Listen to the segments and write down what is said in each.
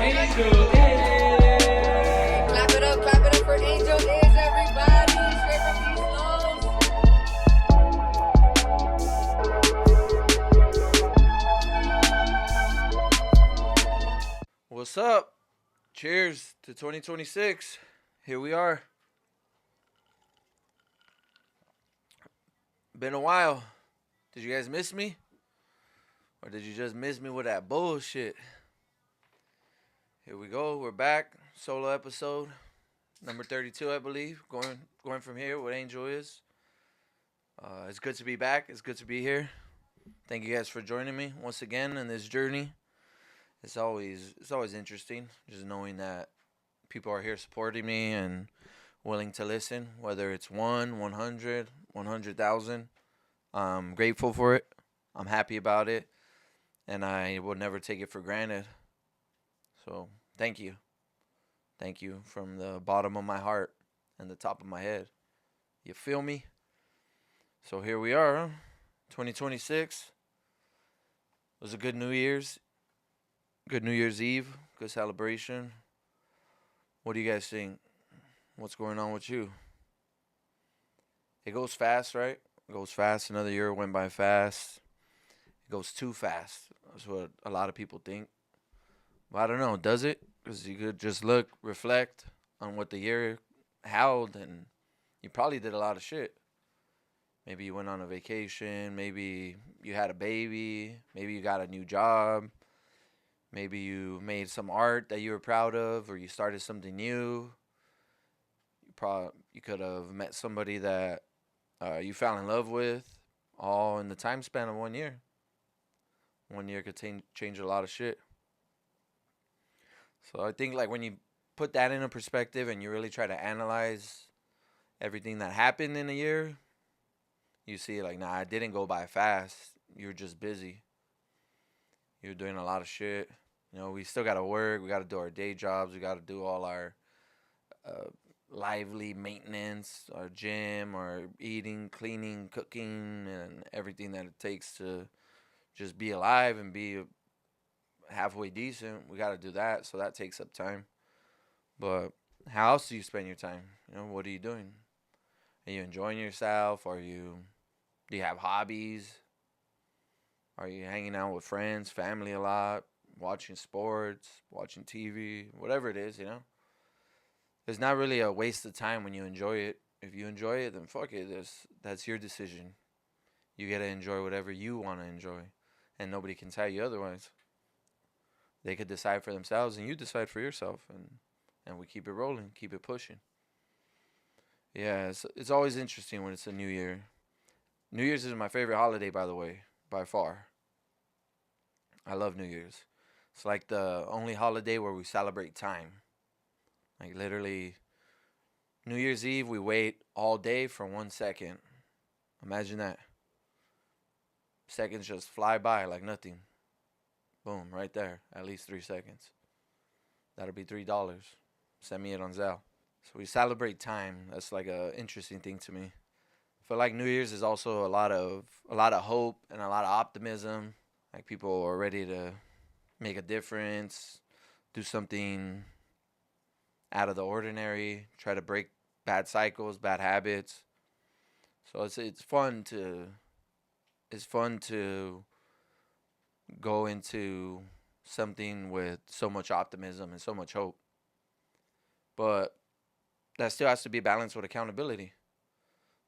Angel is. Clap it up for Angel is, everybody. Straight from East Los. What's up? Cheers to 2026. Here we are. Been a while. Did you guys miss me? Or did you just miss me with that bullshit? Here we go. We're back. Solo episode. Number 32, I believe. Going from here, what Angel is. It's good to be back. It's good to be here. Thank you guys for joining me once again in this journey. It's always interesting just knowing that people are here supporting me and willing to listen, whether it's 100, 100,000. I'm grateful for it. I'm happy about it, and I will never take it for granted. So, thank you. Thank you from the bottom of my heart and the top of my head. You feel me? So here we are, huh? 2026. It was a good New Year's. Good New Year's Eve. Good celebration. What do you guys think? What's going on with you? It goes fast, right? It goes fast. Another year went by fast. It goes too fast. That's what a lot of people think. But I don't know. Does it? Because you could just look, reflect on what the year held, and you probably did a lot of shit. Maybe you went on a vacation. Maybe you had a baby. Maybe you got a new job. Maybe you made some art that you were proud of, or you started something new. You could have met somebody that you fell in love with, all in the time span of 1 year. 1 year could change a lot of shit. So I think like when you put that into perspective and you really try to analyze everything that happened in a year, you see like, nah, it didn't go by fast. You were just busy. You're doing a lot of shit. You know, we still got to work. We got to do our day jobs. We got to do all our lively maintenance, our gym, our eating, cleaning, cooking, and everything that it takes to just be alive and be halfway decent. We got to do that. So that takes up time. But how else do you spend your time? You know, what are you doing? Are you enjoying yourself? Do you have hobbies? Are you hanging out with friends, family a lot, watching sports, watching TV, whatever it is, you know? It's not really a waste of time when you enjoy it. If you enjoy it, then fuck it. That's your decision. You get to enjoy whatever you want to enjoy, and nobody can tell you otherwise. They could decide for themselves, and you decide for yourself, and we keep it rolling, keep it pushing. Yeah, it's always interesting when it's a new year. New Year's is my favorite holiday, by the way. By far. I love New Year's. It's like the only holiday where we celebrate time. Like literally, New Year's Eve, we wait all day for 1 second. Imagine that. Seconds just fly by like nothing. Boom, right there. At least 3 seconds. That'll be $3. Send me it on Zelle. So we celebrate time. That's like a interesting thing to me. I feel like New Year's is also a lot of hope and a lot of optimism. Like people are ready to make a difference, do something out of the ordinary, try to break bad cycles, bad habits. So it's fun to go into something with so much optimism and so much hope. But that still has to be balanced with accountability.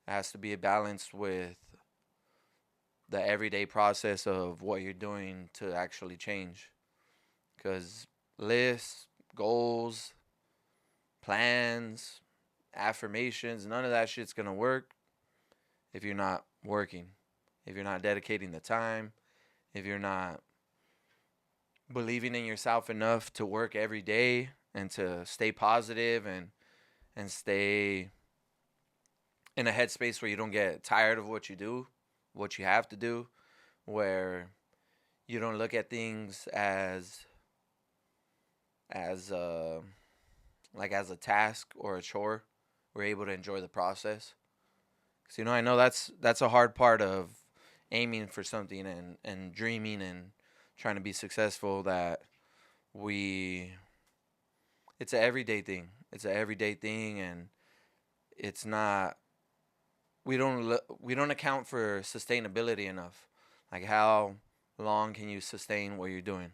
It has to be balanced with the everyday process of what you're doing to actually change. Because lists, goals, plans, affirmations, none of that shit's going to work if you're not working, if you're not dedicating the time, if you're not believing in yourself enough to work every day and to stay positive and stay in a headspace where you don't get tired of what you do, what you have to do, where you don't look at things as like as a task or a chore. We're able to enjoy the process. Because, I know that's a hard part of aiming for something and dreaming and trying to be successful, that we it's an everyday thing. It's an everyday thing, and it's not. We don't account for sustainability enough. Like how long can you sustain what you're doing?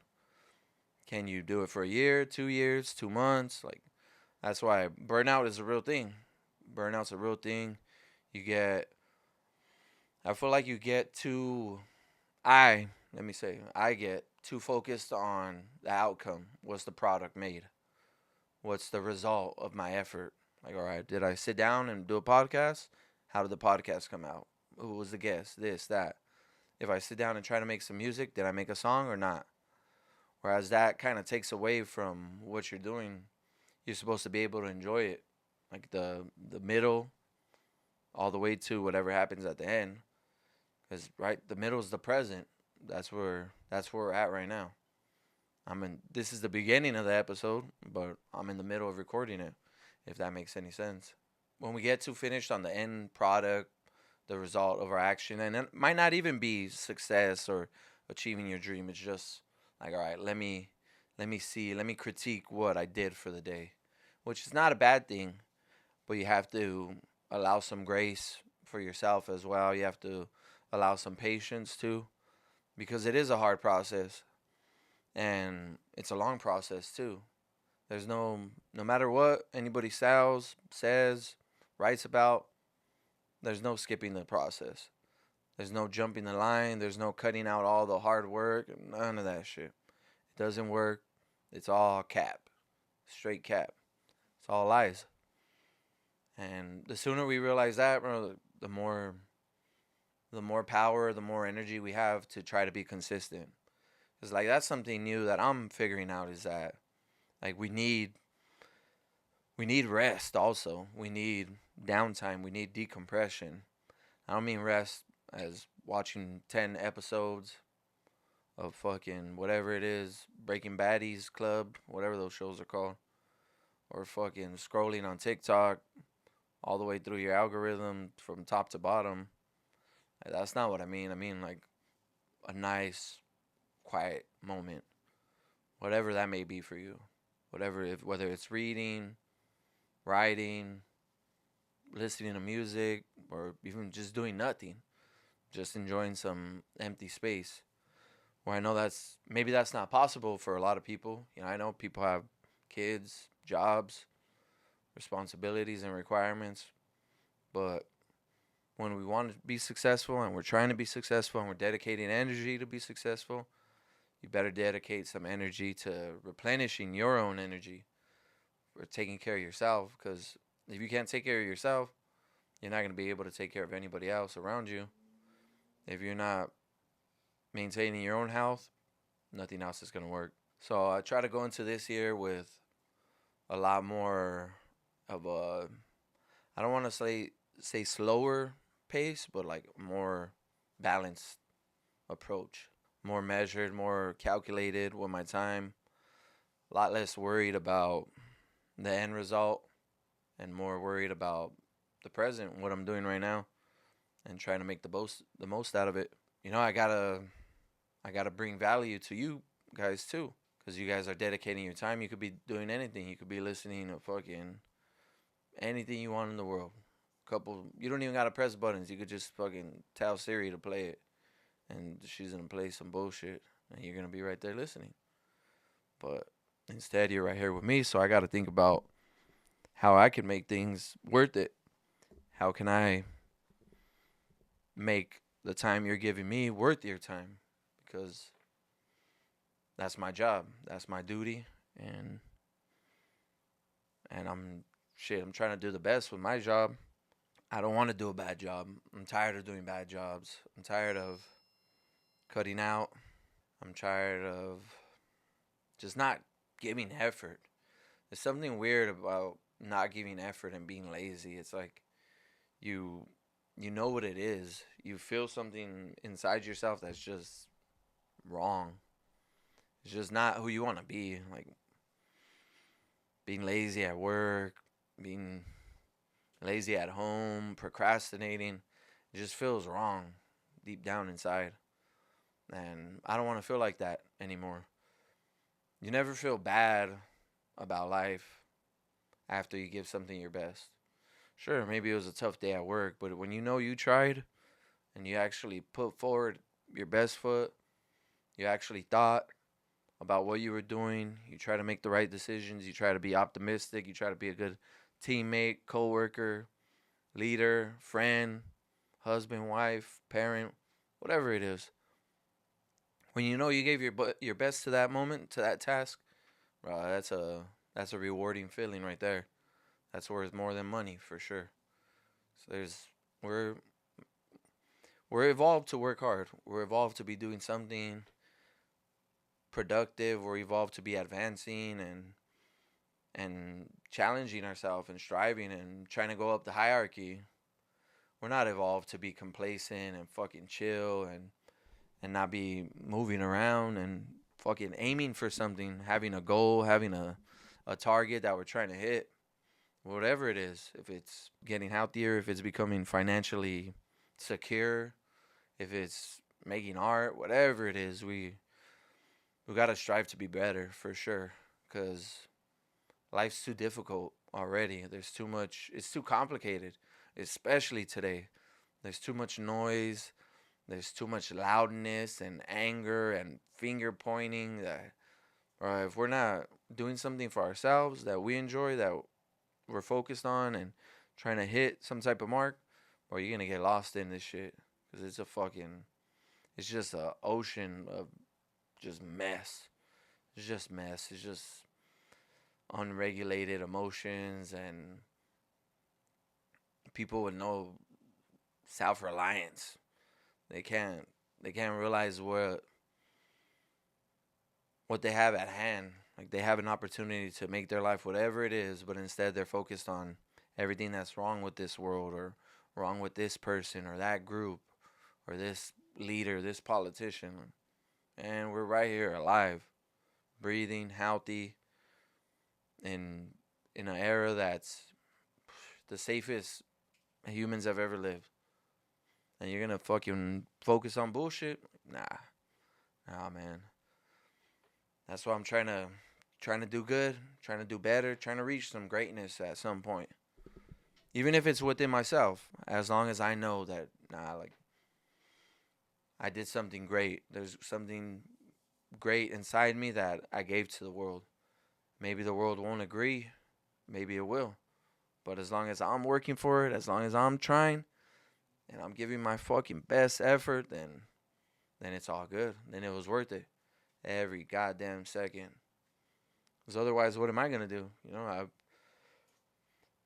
Can you do it for a year, 2 years, 2 months? Like that's why burnout is a real thing. Burnout's a real thing. You get. I feel like you get too. Let me say, I get too focused on the outcome. What's the product made? What's the result of my effort? Like, all right, did I sit down and do a podcast? How did the podcast come out? Who was the guest? This, that. If I sit down and try to make some music, did I make a song or not? Whereas that kind of takes away from what you're doing. You're supposed to be able to enjoy it, like the middle, all the way to whatever happens at the end. Because right, the middle is the present. That's where we're at right now. This is the beginning of the episode, but I'm in the middle of recording it, if that makes any sense. When we get too finished on the end product, the result of our action, and it might not even be success or achieving your dream. It's just like, all right, let me critique what I did for the day, which is not a bad thing, but you have to allow some grace for yourself as well. You have to allow some patience too, because it is a hard process and it's a long process too. There's no matter what anybody says, writes about, there's no skipping the process. There's no jumping the line. There's no cutting out all the hard work. None of that shit. It doesn't work. It's all cap. Straight cap. It's all lies. And the sooner we realize that, bro, the more power, the more energy we have to try to be consistent. Cause like that's something new that I'm figuring out is that like we need rest also. We need downtime. We need decompression. I don't mean rest as watching 10 episodes of fucking whatever it is, Breaking Baddies Club, whatever those shows are called, or fucking scrolling on TikTok all the way through your algorithm from top to bottom. Like, that's not what I mean. I mean like a nice, quiet moment, whatever that may be for you. Whether it's reading, writing, listening to music, or even just doing nothing, just enjoying some empty space. Where I know that's not possible for a lot of people. You know, I know people have kids, jobs, responsibilities, and requirements, but when we want to be successful and we're trying to be successful and we're dedicating energy to be successful, you better dedicate some energy to replenishing your own energy for taking care of yourself. Because if you can't take care of yourself, you're not going to be able to take care of anybody else around you. If you're not maintaining your own health, nothing else is going to work. So I try to go into this year with a lot more of a, I don't want to say slower pace, but like more balanced approach, more measured, more calculated with my time, a lot less worried about the end result and more worried about the present, what I'm doing right now, and trying to make the most out of it. You know, I gotta bring value to you guys too, because you guys are dedicating your time. You could be doing anything. You could be listening to fucking anything you want in the world. You don't even gotta press buttons. You could just fucking tell Siri to play it, and she's gonna play some bullshit, and you're gonna be right there listening. But instead, you're right here with me, so I gotta think about how I can make things worth it. How can I make the time you're giving me worth your time? Because that's my job. That's my duty, and I'm trying to do the best with my job. I don't want to do a bad job. I'm tired of doing bad jobs. I'm tired of cutting out. I'm tired of just not giving effort. There's something weird about not giving effort and being lazy. It's like you you know what it is. You feel something inside yourself that's just wrong. It's just not who you want to be. Like being lazy at work, being lazy at home, procrastinating. It just feels wrong deep down inside. And I don't want to feel like that anymore. You never feel bad about life after you give something your best. Sure, maybe it was a tough day at work, but when you know you tried and you actually put forward your best foot, you actually thought about what you were doing, you try to make the right decisions, you try to be optimistic, you try to be a good teammate, coworker, leader, friend, husband, wife, parent, whatever it is. When you know you gave your best to that moment, to that task, bro, that's a rewarding feeling right there. That's worth more than money for sure. So we're we're evolved to work hard. We're evolved to be doing something productive. We're evolved to be advancing and challenging ourselves and striving and trying to go up the hierarchy. We're not evolved to be complacent and fucking chill and not be moving around and fucking aiming for something, having a goal, having a target that we're trying to hit. Whatever it is, if it's getting healthier, if it's becoming financially secure, if it's making art, whatever it is, we got to strive to be better for sure, cuz life's too difficult already. There's too much, it's too complicated, especially today. There's too much noise, there's too much loudness and anger and finger pointing that or if we're not doing something for ourselves that we enjoy, that we're focused on and trying to hit some type of mark, or you're gonna get lost in this shit because it's just a ocean of just mess. It's just mess. It's just unregulated emotions and people with no self reliance. They can't they can't realize what they have at hand. Like they have an opportunity to make their life whatever it is, but instead they're focused on everything that's wrong with this world or wrong with this person or that group or this leader, this politician. And we're right here alive, breathing, healthy, in an era that's the safest humans have ever lived. And you're gonna fucking focus on bullshit? Nah, man. That's why I'm trying to do good, trying to do better, trying to reach some greatness at some point. Even if it's within myself, as long as I know that like I did something great. There's something great inside me that I gave to the world. Maybe the world won't agree, maybe it will. But as long as I'm working for it, as long as I'm trying and I'm giving my fucking best effort, then it's all good. Then it was worth it. Every goddamn second. Because otherwise, what am I gonna do?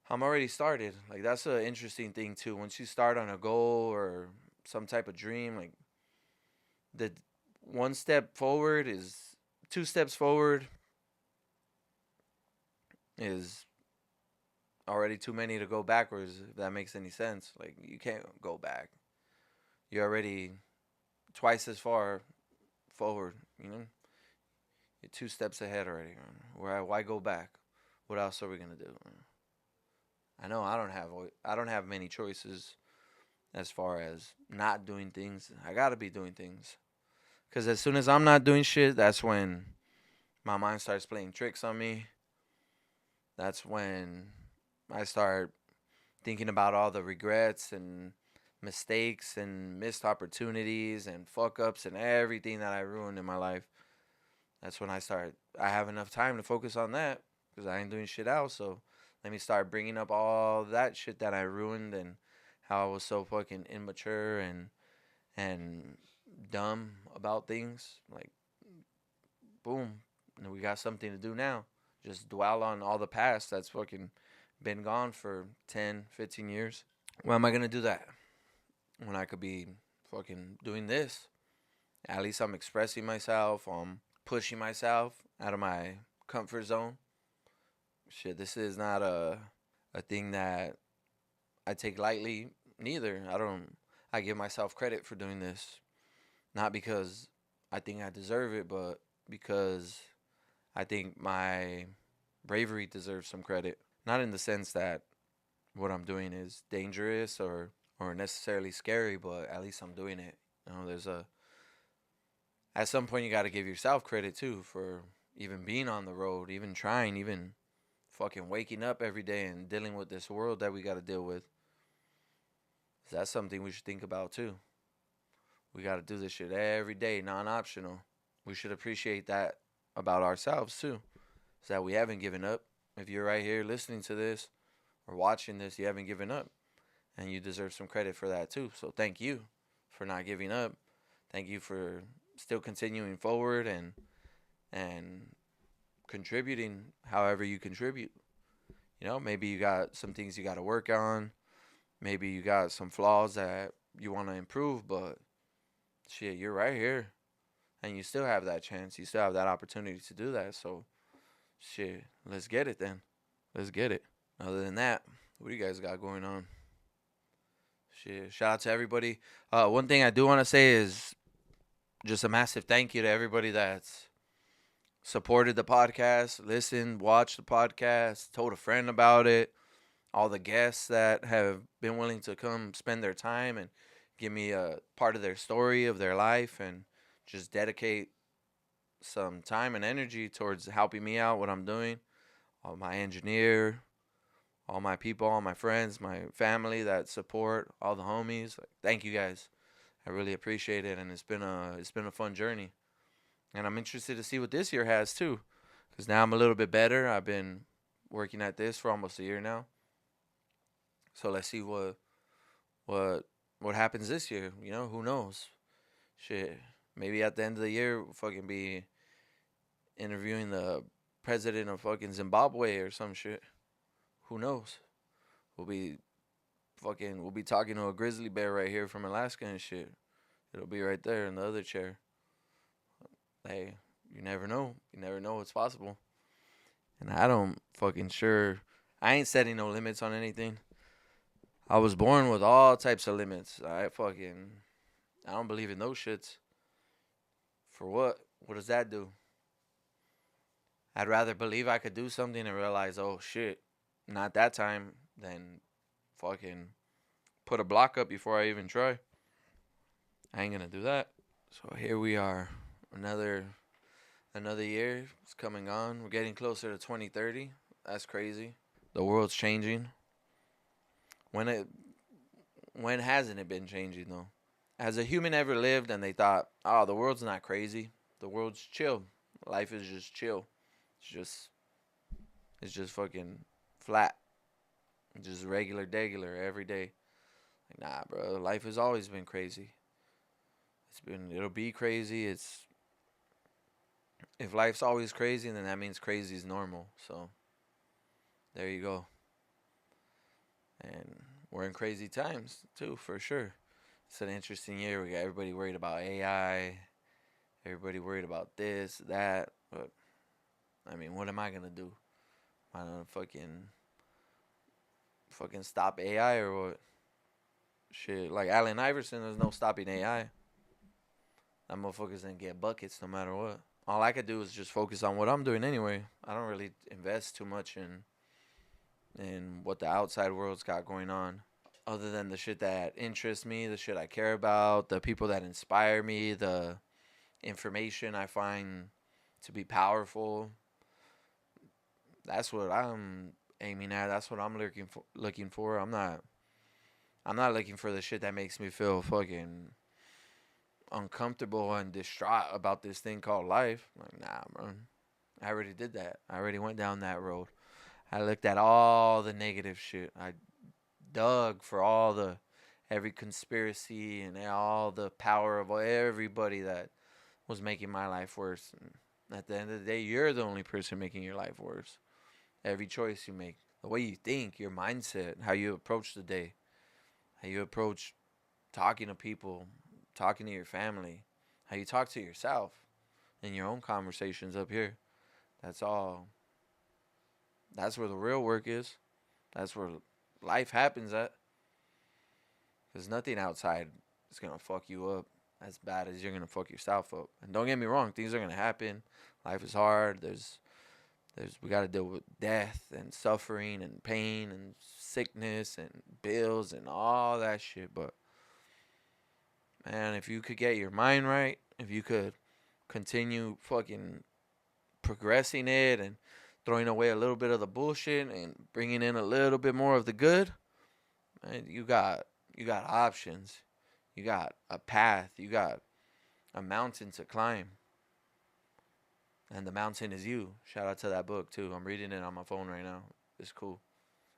I'm already started. Like that's an interesting thing too. Once you start on a goal or some type of dream, like the one step forward is 2 steps forward is already too many to go backwards. If that makes any sense, like you can't go back. You're already twice as far forward. You're 2 steps ahead already. Why go back? What else are we gonna do? I know I don't have many choices as far as not doing things. I gotta be doing things. Cause as soon as I'm not doing shit, that's when my mind starts playing tricks on me. That's when I start thinking about all the regrets and mistakes and missed opportunities and fuck ups and everything that I ruined in my life. That's when I have enough time to focus on that because I ain't doing shit else. So let me start bringing up all that shit that I ruined and how I was so fucking immature and dumb about things. Like, boom, and we got something to do now. Just dwell on all the past that's fucking been gone for 10, 15 years. Why am I gonna do that when I could be fucking doing this? At least I'm expressing myself. I'm pushing myself out of my comfort zone. Shit, this is not a thing that I take lightly. Neither. I give myself credit for doing this, not because I think I deserve it, but because I think my bravery deserves some credit. Not in the sense that what I'm doing is dangerous or necessarily scary, but at least I'm doing it. There's at some point you got to give yourself credit too for even being on the road, even trying, even fucking waking up every day and dealing with this world that we got to deal with. That's something we should think about too. We got to do this shit every day, non-optional. We should appreciate that about ourselves too. Is that we haven't given up. If you're right here listening to this or watching this, you haven't given up. And you deserve some credit for that too. So thank you for not giving up. Thank you for still continuing forward and contributing however you contribute. You know, maybe you got some things you got to work on. Maybe you got some flaws that you want to improve, but shit, you're right here. And you still have that chance. You still have that opportunity to do that. So, shit, let's get it then. Let's get it. Other than that, what do you guys got going on? Shit, shout out to everybody. One thing I do want to say is just a massive thank you to everybody that's supported the podcast, listened, watched the podcast, told a friend about it. All the guests that have been willing to come spend their time and give me a part of their story of their life and just dedicate some time and energy towards helping me out what I'm doing. All my engineer, all my people, all my friends, my family that support, all the homies. Like, thank you guys. I really appreciate it, and it's been a fun journey. And I'm interested to see what this year has too, because now I'm a little bit better. I've been working at this for almost a year now. So let's see what happens this year. You know, who knows? Shit, maybe at the end of the year, we'll fucking be interviewing the president of fucking Zimbabwe or some shit. Who knows? We'll be talking to a grizzly bear right here from Alaska and shit. It'll be right there in the other chair. Hey, you never know. You never know what's possible. And I don't fucking sure. I ain't setting no limits on anything. I was born with all types of limits. I don't believe in those shits. For what? What does that do? I'd rather believe I could do something and realize, oh shit, not that time, than fucking put a block up before I even try. I ain't gonna do that. So here we are. Another year is coming on. We're getting closer to 2030. That's crazy. The world's changing. When hasn't it been changing though? Has a human ever lived and they thought, oh, the world's not crazy. The world's chill. Life is just chill. It's just fucking flat. Just regular degular every day. Like, nah, bro. Life has always been crazy. It'll be crazy. If life's always crazy, then that means crazy is normal. So there you go. And we're in crazy times too, for sure. It's an interesting year. We got everybody worried about AI. Everybody worried about this, that. But I mean, what am I gonna do? I don't fucking stop AI or what? Shit, like Allen Iverson, there's no stopping AI. That motherfucker's gonna get buckets no matter what. All I could do is just focus on what I'm doing anyway. I don't really invest too much in what the outside world's got going on. Other than the shit that interests me, the shit I care about, the people that inspire me, the information I find to be powerful. That's what I'm aiming at. That's what I'm looking for. I'm not looking for the shit that makes me feel fucking uncomfortable and distraught about this thing called life. Like, nah, bro. I already did that. I already went down that road. I looked at all the negative shit. I dug for every conspiracy and all the power of everybody that was making my life worse. And at the end of the day, you're the only person making your life worse. Every choice you make, the way you think, your mindset, how you approach the day, how you approach talking to people, talking to your family, how you talk to yourself in your own conversations up here. That's all. That's where the real work is. That's where life happens at. Because nothing outside is going to fuck you up as bad as you're going to fuck yourself up. And don't get me wrong, things are going to happen. Life is hard. We got to deal with death and suffering and pain and sickness and bills and all that shit. But, man, if you could get your mind right, if you could continue fucking progressing it and throwing away a little bit of the bullshit and bringing in a little bit more of the good, and you got options. You got a path. You got a mountain to climb. And the mountain is you. Shout out to that book too. I'm reading it on my phone right now. It's cool.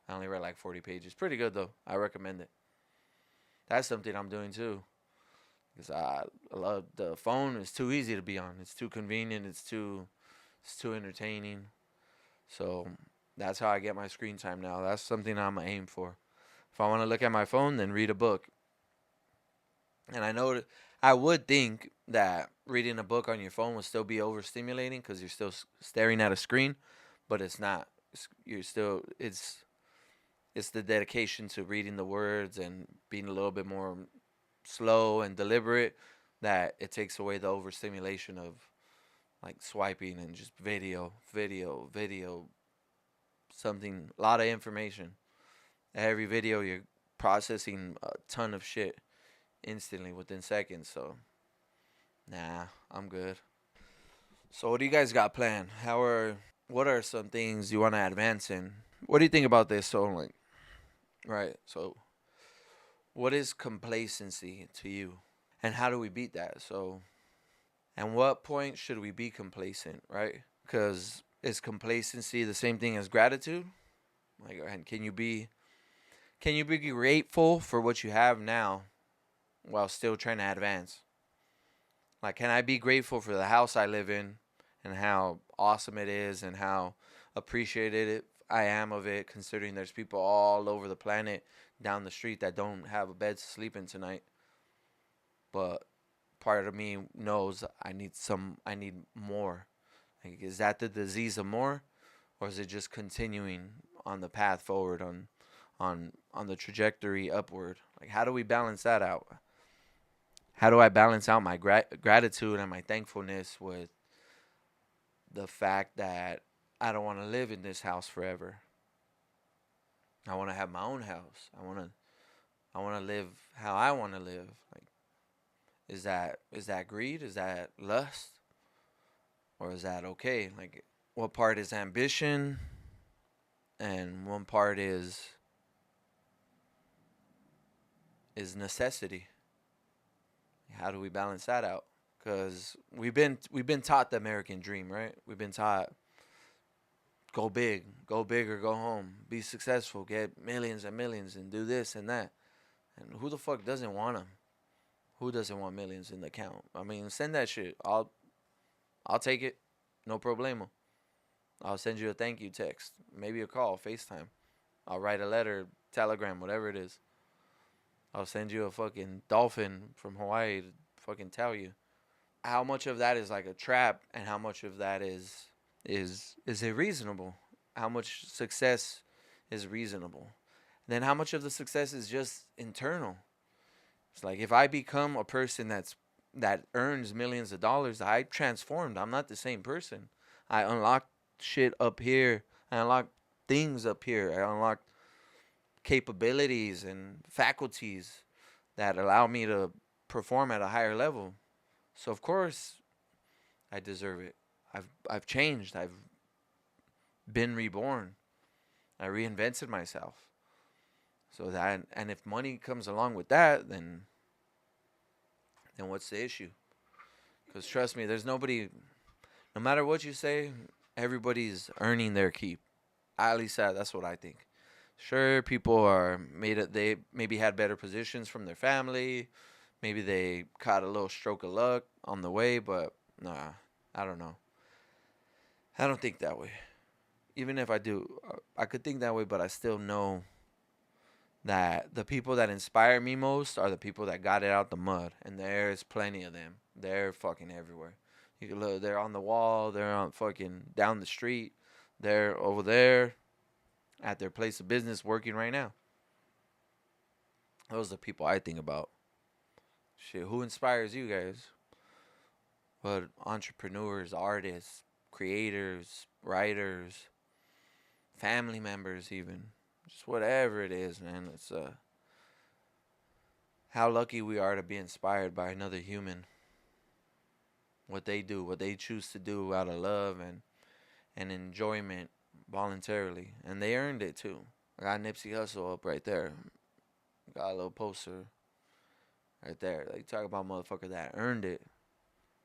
I only read like 40 pages. Pretty good though. I recommend it. That's something I'm doing too. Because I love the phone. It's too easy to be on. It's too convenient. It's too entertaining. So that's how I get my screen time now. That's something I'm gonna aim for. If I want to look at my phone, then read a book. And I know I would think that reading a book on your phone would still be overstimulating because you're still staring at a screen, but it's not. You're still it's the dedication to reading the words and being a little bit more slow and deliberate that it takes away the overstimulation of like swiping and just video, something, a lot of information. Every video you're processing a ton of shit instantly within seconds. So, nah, I'm good. So, what do you guys got planned? What are some things you want to advance in? What do you think about this? So, like, right. So, what is complacency to you? And how do we beat that? So, and what point should we be complacent, right? Because is complacency the same thing as gratitude? Like, and can you be grateful for what you have now while still trying to advance? Like, can I be grateful for the house I live in and how awesome it is and how appreciated I am of it, considering there's people all over the planet down the street that don't have a bed to sleep in tonight. But part of me knows I need more. Like, is that the disease of more, or is it just continuing on the path forward on the trajectory upward? Like, how do we balance that out? How do I balance out my gratitude and my thankfulness with the fact that I don't want to live in this house forever? I want to have my own house. I want to live how I want to live. Like, is that greed? Is that lust? Or is that okay? Like, what part is ambition and one part is necessity? How do we balance that out? Because we've been taught the American dream, right? We've been taught go big or go home, be successful, get millions and millions, and do this and that. And who the fuck doesn't want them? Who doesn't want millions in the account? I mean, send that shit. I'll take it, no problemo. I'll send you a thank you text, maybe a call, FaceTime. I'll write a letter, Telegram, whatever it is. I'll send you a fucking dolphin from Hawaii to fucking tell you. How much of that is like a trap and how much of that is it reasonable? How much success is reasonable? Then how much of the success is just internal? It's like if I become a person that earns millions of dollars, I transformed. I'm not the same person. I unlocked shit up here. I unlocked things up here. I unlocked capabilities and faculties that allow me to perform at a higher level. So of course I deserve it. I've changed. I've been reborn. I reinvented myself. So that, and if money comes along with that, then what's the issue? Because trust me, there's nobody. No matter what you say, everybody's earning their keep. At least that's what I think. Sure, people are they maybe had better positions from their family. Maybe they caught a little stroke of luck on the way, but nah, I don't know. I don't think that way. Even if I do, I could think that way, but I still know that the people that inspire me most are the people that got it out the mud, and there's plenty of them. They're fucking everywhere. You can look. They're on the wall. They're on fucking down the street. They're over there at their place of business working right now. Those are the people I think about. Shit, who inspires you guys? What entrepreneurs, artists, creators, writers, family members, even just whatever it is, man. It's how lucky we are to be inspired by another human. What they do, what they choose to do out of love and enjoyment voluntarily. And they earned it too. I got Nipsey Hussle up right there. Got a little poster right there. Like, talk about motherfucker that earned it.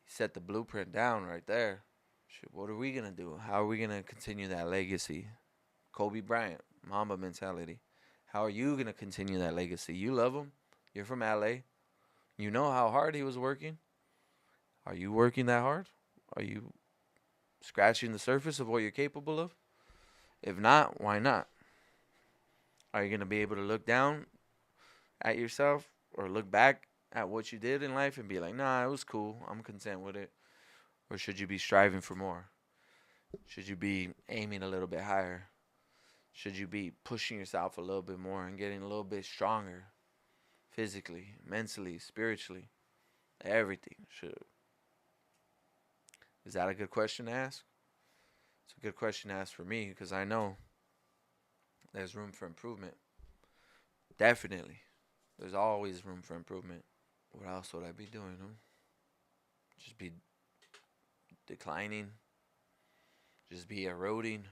He set the blueprint down right there. Shit, what are we going to do? How are we going to continue that legacy? Kobe Bryant, Mamba mentality. How are you going to continue that legacy? You love him. You're from LA. You know how hard he was working. Are you working that hard? Are you scratching the surface of what you're capable of? If not, why not? Are you going to be able to look down at yourself or look back at what you did in life and be like, nah, it was cool. I'm content with it. Or should you be striving for more? Should you be aiming a little bit higher? Should you be pushing yourself a little bit more and getting a little bit stronger? Physically, mentally, spiritually, everything should. Is that a good question to ask? It's a good question to ask for me because I know there's room for improvement. Definitely. There's always room for improvement. What else would I be doing? Huh? Just be declining. Just be eroding.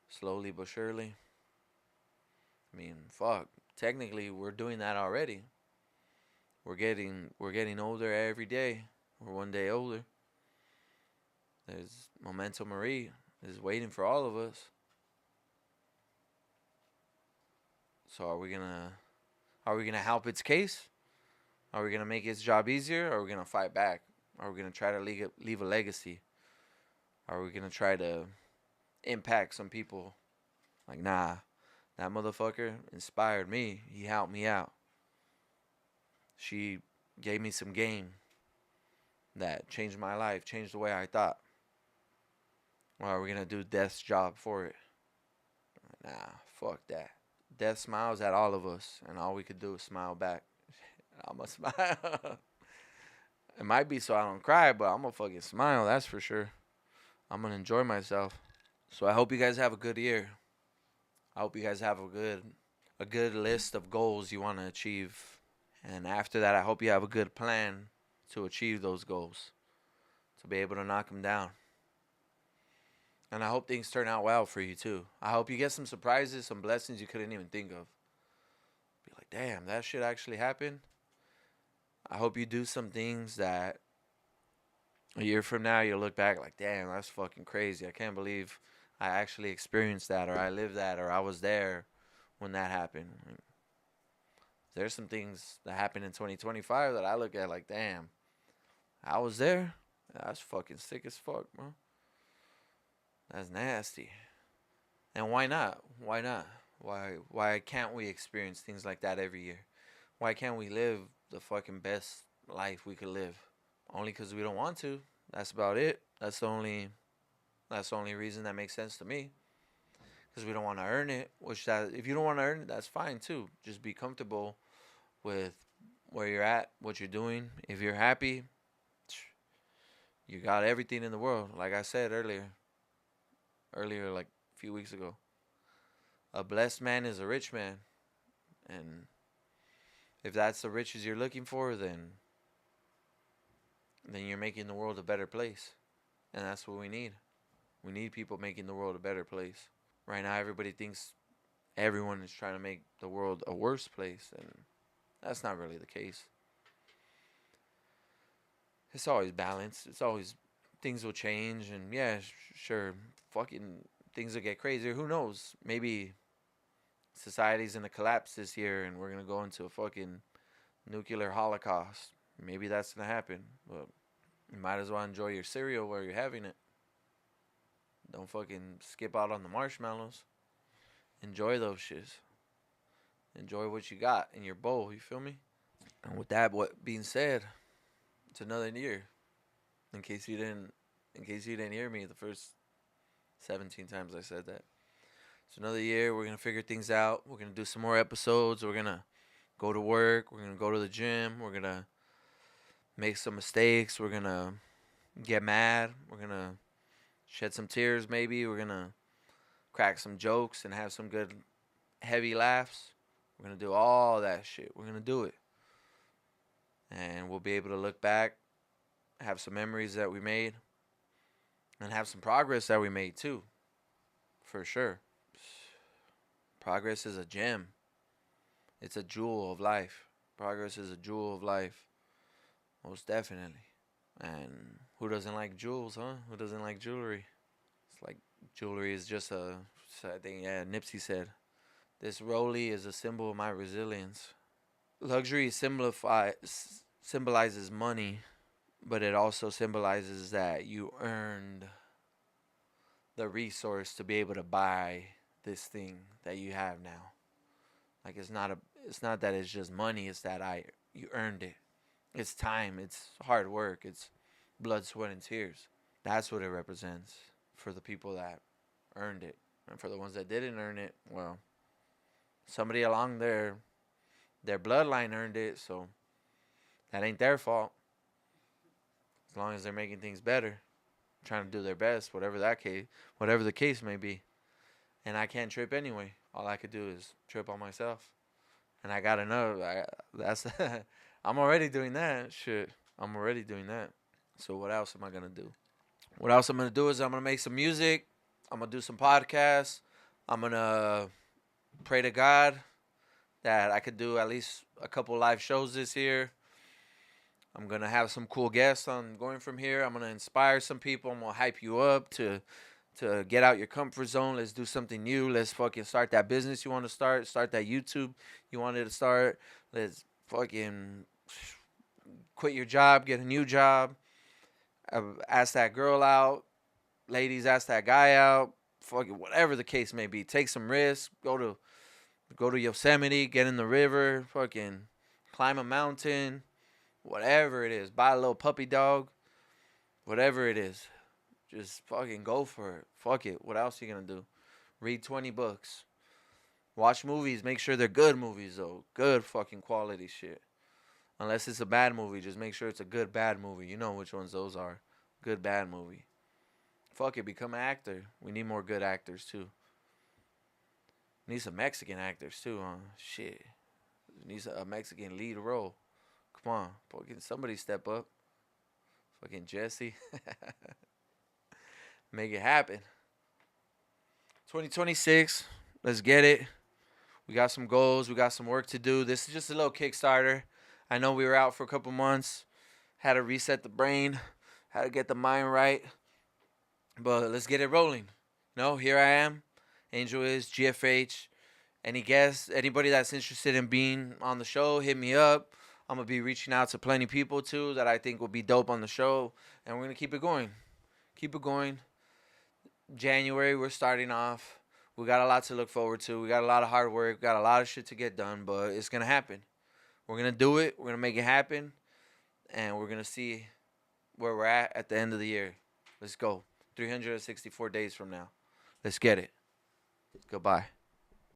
Slowly but surely. I mean, fuck. Technically, we're doing that already. We're getting older every day. We're one day older. There's Memento Mori is waiting for all of us. So are we gonna help its case? Are we gonna make its job easier? Or are we gonna fight back? Are we gonna try to leave a legacy? Are we gonna try to impact some people? Like, nah, that motherfucker inspired me. He helped me out. She gave me some game that changed my life, changed the way I thought. Or are we gonna do death's job for it? Nah, fuck that. Death smiles at all of us, and all we could do is smile back. I'ma smile. It might be so I don't cry, but I'm gonna fucking smile, that's for sure. I'm gonna enjoy myself. So I hope you guys have a good year. I hope you guys have a good list of goals you want to achieve. And after that, I hope you have a good plan to achieve those goals, to be able to knock them down. And I hope things turn out well for you too. I hope you get some surprises, some blessings you couldn't even think of. Be like, damn, that shit actually happened. I hope you do some things that a year from now you'll look back like, damn, that's fucking crazy. I can't believe I actually experienced that, or I lived that, or I was there when that happened. There's some things that happened in 2025 that I look at like, damn, I was there. That's fucking sick as fuck, bro. That's nasty. And why not? Why not? Why can't we experience things like that every year? Why can't we live the fucking best life we could live? Only because we don't want to. That's about it. That's the only reason that makes sense to me. Because we don't want to earn it. Which that if you don't want to earn it, that's fine too. Just be comfortable with where you're at, what you're doing. If you're happy, you got everything in the world. Like I said earlier, like a few weeks ago. A blessed man is a rich man. And if that's the riches you're looking for, then you're making the world a better place. And that's what we need. We need people making the world a better place. Right now, everybody thinks everyone is trying to make the world a worse place. And that's not really the case. It's always balanced. It's always, things will change. And yeah, sure, fucking things will get crazier. Who knows? Maybe society's going to collapse this year and we're going to go into a fucking nuclear holocaust. Maybe that's going to happen. But you might as well enjoy your cereal while you're having it. Don't fucking skip out on the marshmallows. Enjoy those shits. Enjoy what you got in your bowl, you feel me? And with that being said, it's another year. In case you didn't hear me the first 17 times I said that. It's another year. We're going to figure things out. We're going to do some more episodes. We're going to go to work. We're going to go to the gym. We're going to make some mistakes. We're going to get mad. We're going to shed some tears maybe. We're going to crack some jokes and have some good heavy laughs. We're going to do all that shit. We're going to do it. And we'll be able to look back, have some memories that we made, and have some progress that we made too, for sure. Progress is a gem. It's a jewel of life. Progress is a jewel of life, most definitely. And who doesn't like jewels, huh? Who doesn't like jewelry? It's like jewelry is just I think, yeah, Nipsey said, this Rolly is a symbol of my resilience. Luxury symbolizes money, but it also symbolizes that you earned the resource to be able to buy this thing that you have now. Like it's not that it's just money, it's that you earned it. It's time, it's hard work, it's blood, sweat and tears. That's what it represents for the people that earned it. And for the ones that didn't earn it, well, somebody along their bloodline earned it, so that ain't their fault. As long as they're making things better, trying to do their best, whatever the case may be. And I can't trip anyway. All I could do is trip on myself. And I gotta know that's I'm already doing that. Shit. I'm already doing that. So what else am I gonna do? What else I'm gonna do is I'm gonna make some music. I'm gonna do some podcasts. I'm gonna pray to God that I could do at least a couple live shows this year. I'm gonna have some cool guests on going from here. I'm gonna inspire some people. I'm gonna hype you up to get out your comfort zone. Let's do something new. Let's fucking start that business you want to start. Start that YouTube you wanted to start. Let's fucking quit your job, get a new job. Ask that girl out. Ladies, ask that guy out. Fucking whatever the case may be. Take some risks. Go to Yosemite. Get in the river. Fucking climb a mountain. Whatever it is. Buy a little puppy dog. Whatever it is. Just fucking go for it. Fuck it. What else are you gonna do? Read 20 books. Watch movies. Make sure they're good movies, though. Good fucking quality shit. Unless it's a bad movie, just make sure it's a good bad movie. You know which ones those are. Good bad movie. Fuck it. Become an actor. We need more good actors, too. We need some Mexican actors, too, huh? Shit. We need a Mexican lead role. Come on. Fucking somebody step up. Fucking Jesse. Make it happen. 2026. Let's get it. We got some goals. We got some work to do. This is just a little Kickstarter. I know we were out for a couple months. Had to reset the brain. Had to get the mind right. But let's get it rolling. Here I am. Angel is GFH. Any guests, anybody that's interested in being on the show, hit me up. I'm going to be reaching out to plenty of people, too, that I think will be dope on the show. And we're going to keep it going. Keep it going. January, we're starting off. We got a lot to look forward to. We got a lot of hard work. We got a lot of shit to get done, but it's going to happen. We're going to do it. We're going to make it happen. And we're going to see where we're at the end of the year. Let's go. 364 days from now. Let's get it. Goodbye.